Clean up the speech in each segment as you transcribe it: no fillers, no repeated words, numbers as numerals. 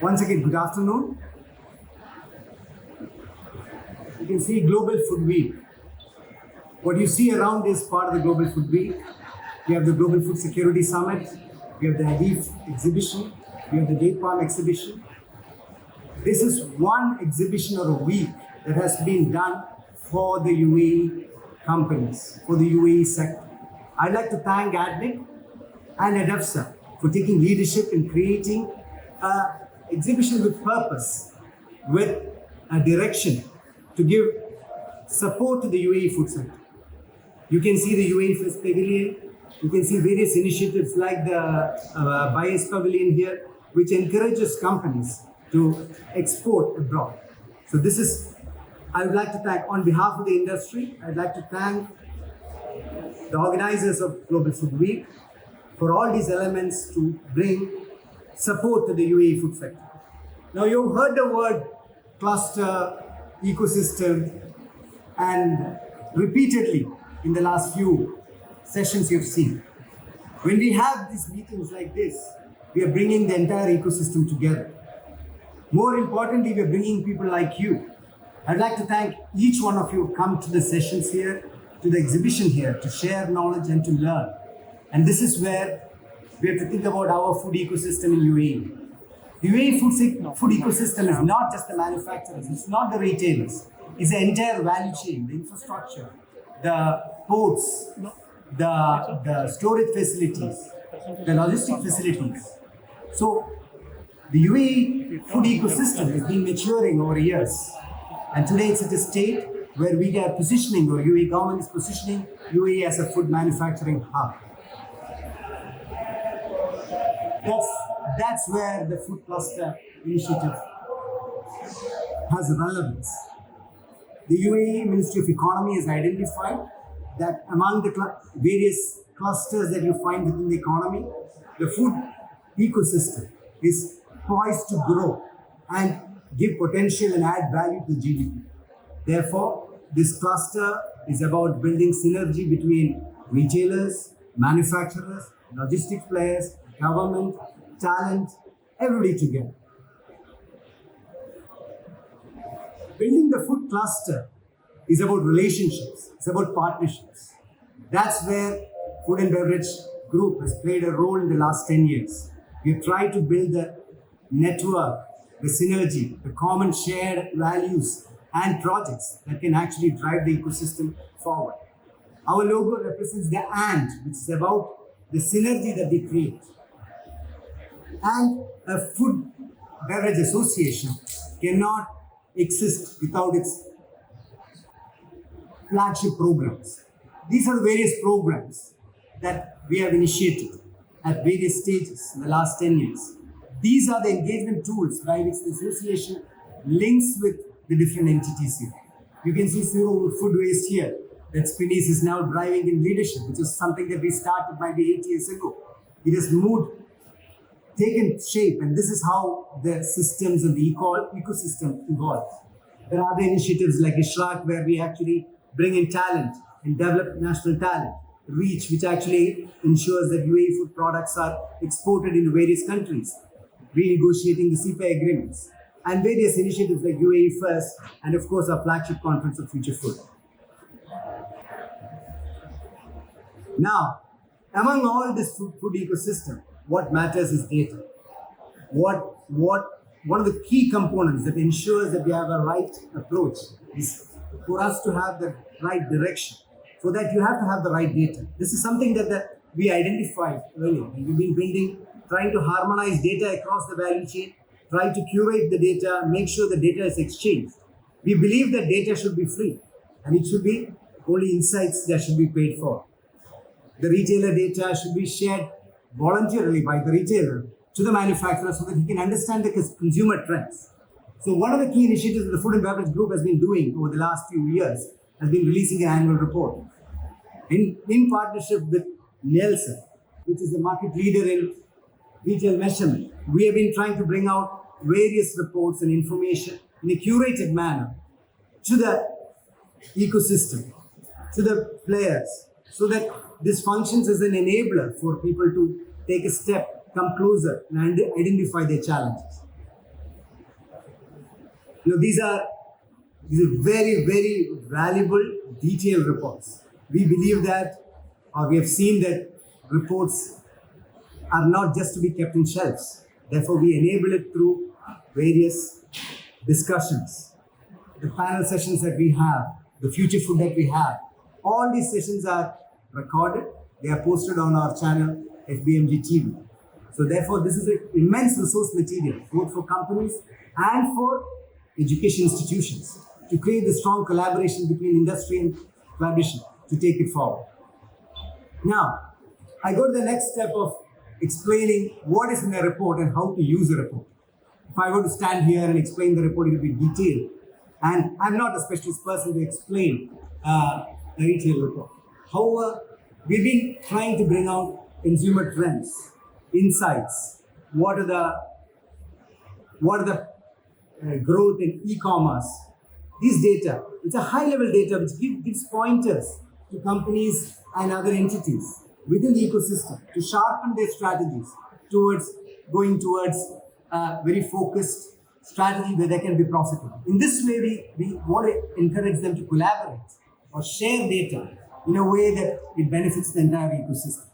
Once again, good afternoon. You can see Global Food Week. What you see around is part of the Global Food Week. We have the Global Food Security Summit. We have the Hadith exhibition. We have the Date Palm exhibition. This is one exhibition or a week that has been done for the UAE companies, for the UAE sector. I'd like to thank ADNIC and EDEFSA for taking leadership in creating an exhibition with purpose, with a direction to give support to the UAE food sector. You can see the UAE First Pavilion. You can see various initiatives like the Bias Pavilion here, which encourages companies to export abroad. So I would like to thank, on behalf of the industry, I'd like to thank the organizers of Global Food Week for all these elements to bring support to the UAE food sector. Now, you've heard the word cluster, ecosystem, and repeatedly in the last few sessions you've seen. When we have these meetings like this, we are bringing the entire ecosystem together. More importantly, we are bringing people like you. I'd like to thank each one of you who come to the sessions here, to the exhibition here, to share knowledge and to learn. And this is where we have to think about our food ecosystem in UAE. The UAE food ecosystem is not just the manufacturers, it's not the retailers, it's the entire value chain, the infrastructure, the ports, the storage facilities, the logistic facilities. So the UAE food ecosystem has been maturing over years. And today it's at a state where we are positioning, or UAE government is positioning UAE as a food manufacturing hub. That's where the food cluster initiative has relevance. The UAE Ministry of Economy has identified that among the various clusters that you find within the economy, the food ecosystem is poised to grow and give potential and add value to GDP. Therefore, this cluster is about building synergy between retailers, manufacturers, logistics players, government, talent, everybody together. Building the food cluster is about relationships, it's about partnerships. That's where Food and Beverage Group has played a role in the last 10 years. We've tried to build the network, the synergy, the common shared values and projects that can actually drive the ecosystem forward. Our logo represents the ant, which is about the synergy that we create. And a food beverage association cannot exist without its flagship programs. These are the various programs that we have initiated at various stages in the last 10 years. These are the engagement tools by which the association links with the different entities here. You can see zero food waste here, that Spinneys is now driving in leadership, which is something that we started maybe 8 years ago. It has taken shape, and this is how the systems of the ecosystem evolve. There are other initiatives like Ishraq, where we actually bring in talent and develop national talent. Reach, which actually ensures that UAE food products are exported into various countries. Renegotiating the CPI agreements. And various initiatives like UAE First, and of course our flagship conference of Future Food. Now, among all this food ecosystem, what matters is data. One of the key components that ensures that we have a right approach is for us to have the right direction. So that you have to have the right data. This is something that we identified earlier. We've been trying to harmonize data across the value chain, try to curate the data, make sure the data is exchanged. We believe that data should be free, and it should be only insights that should be paid for. The retailer data should be shared voluntarily by the retailer to the manufacturer so that he can understand the consumer trends. So one of the key initiatives that the Food and Beverage Group has been doing over the last few years has been releasing an annual report. In partnership with Nielsen, which is the market leader in retail measurement, we have been trying to bring out various reports and information in a curated manner to the ecosystem, to the players, so that this functions as an enabler for people to take a step, come closer, and identify their challenges. These are very, very valuable, detailed reports. We believe that, or we have seen that reports are not just to be kept in shelves. Therefore, we enable it through various discussions, the panel sessions that we have, the future food that we have. All these sessions are recorded. They are posted on our channel, FBMG TV. So therefore, this is an immense resource material, both for companies and for education institutions, to create the strong collaboration between industry and collaboration to take it forward. Now, I go to the next step of explaining what is in a report and how to use a report. If I were to stand here and explain the report, it will be detailed. And I'm not a specialist person to explain a retail report. However, we've been trying to bring out consumer trends, insights. What are the growth in e-commerce? These data, it's a high-level data which gives pointers to companies and other entities within the ecosystem to sharpen their strategies going towards a very focused strategy where they can be profitable. In this way, we want to encourage them to collaborate or share data in a way that it benefits the entire ecosystem.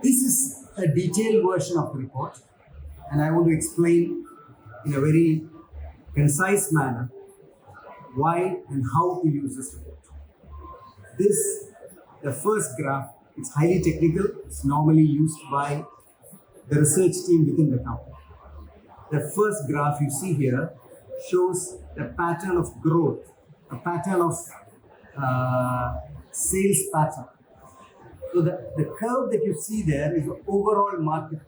This is a detailed version of the report, and I want to explain in a very concise manner why and how to use this report. The first graph, it's highly technical. It's normally used by the research team within the company. The first graph you see here shows the pattern of growth, a pattern of sales pattern. So the curve that you see there is the overall market curve.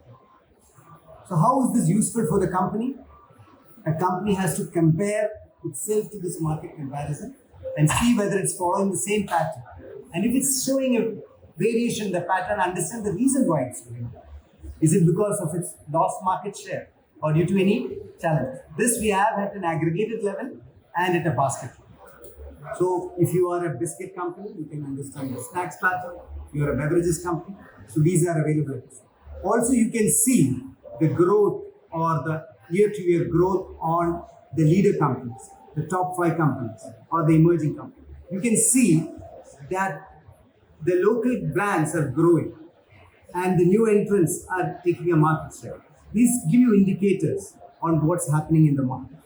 So how is this useful for the company? A company has to compare itself to this market comparison and see whether it's following the same pattern. And if it's showing a variation in the pattern, understand the reason why it's doing that. Is it because of its lost market share or due to any challenge? This we have at an aggregated level and at a basket level. So if you are a biscuit company, you can understand the snacks pattern. You are a beverages company, so these are available. Also, you can see the growth or the year-to-year growth on the leader companies, the top 5 companies or the emerging companies. You can see that the local brands are growing and the new entrants are taking a market share. These give you indicators on what's happening in the market.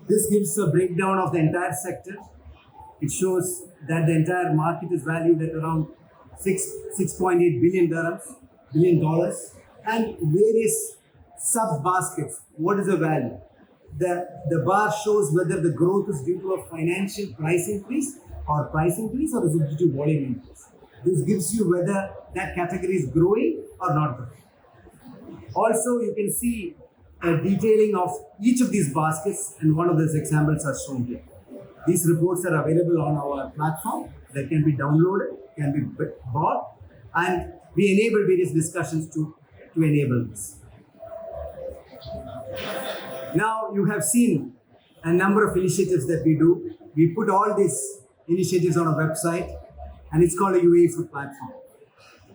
This gives a breakdown of the entire sector. It shows that the entire market is valued at around $6.8 billion, and various sub-baskets. What is the value? The bar shows whether the growth is due to a financial price increase or is it due to volume increase. This gives you whether that category is growing or not growing. Also, you can see a detailing of each of these baskets, and one of those examples are shown here. These reports are available on our platform. They can be downloaded, can be bought, and we enable various discussions to enable this. Now, you have seen a number of initiatives that we do. We put all these initiatives on a website, and it's called a UAE Food Platform.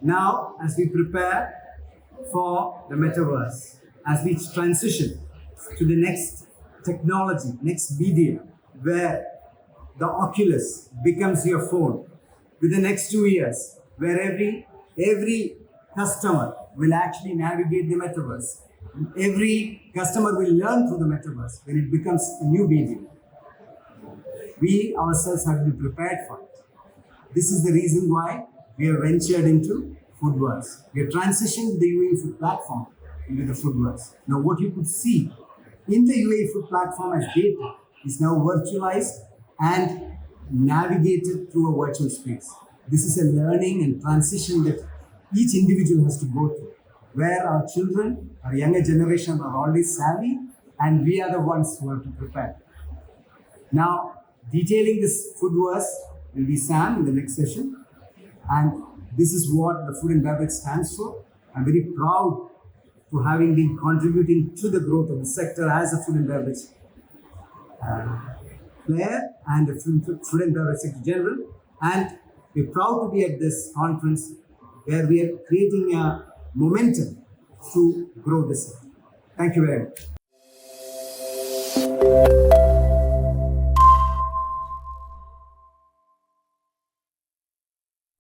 Now, as we prepare for the metaverse, as we transition to the next technology, next media, where the Oculus becomes your phone, within the next 2 years, where every customer will actually navigate the metaverse. Every customer will learn through the metaverse when it becomes a new medium. We ourselves have to be prepared for it. This is the reason why we have ventured into Foodverse. We have transitioned the UAE Food Platform into the Foodverse. Now, what you could see in the UAE Food Platform as data is now virtualized and navigated through a virtual space. This is a learning and transition that each individual has to go through, where our children, our younger generation are already savvy, and we are the ones who have to prepare. Now, detailing this Foodverse will be Sam in the next session, and this is what the food and beverage stands for. I'm very proud to having been contributing to the growth of the sector as a food and beverage player and the food and beverage sector in general. And we're proud to be at this conference where we are creating a momentum to grow this sector. Thank you very much.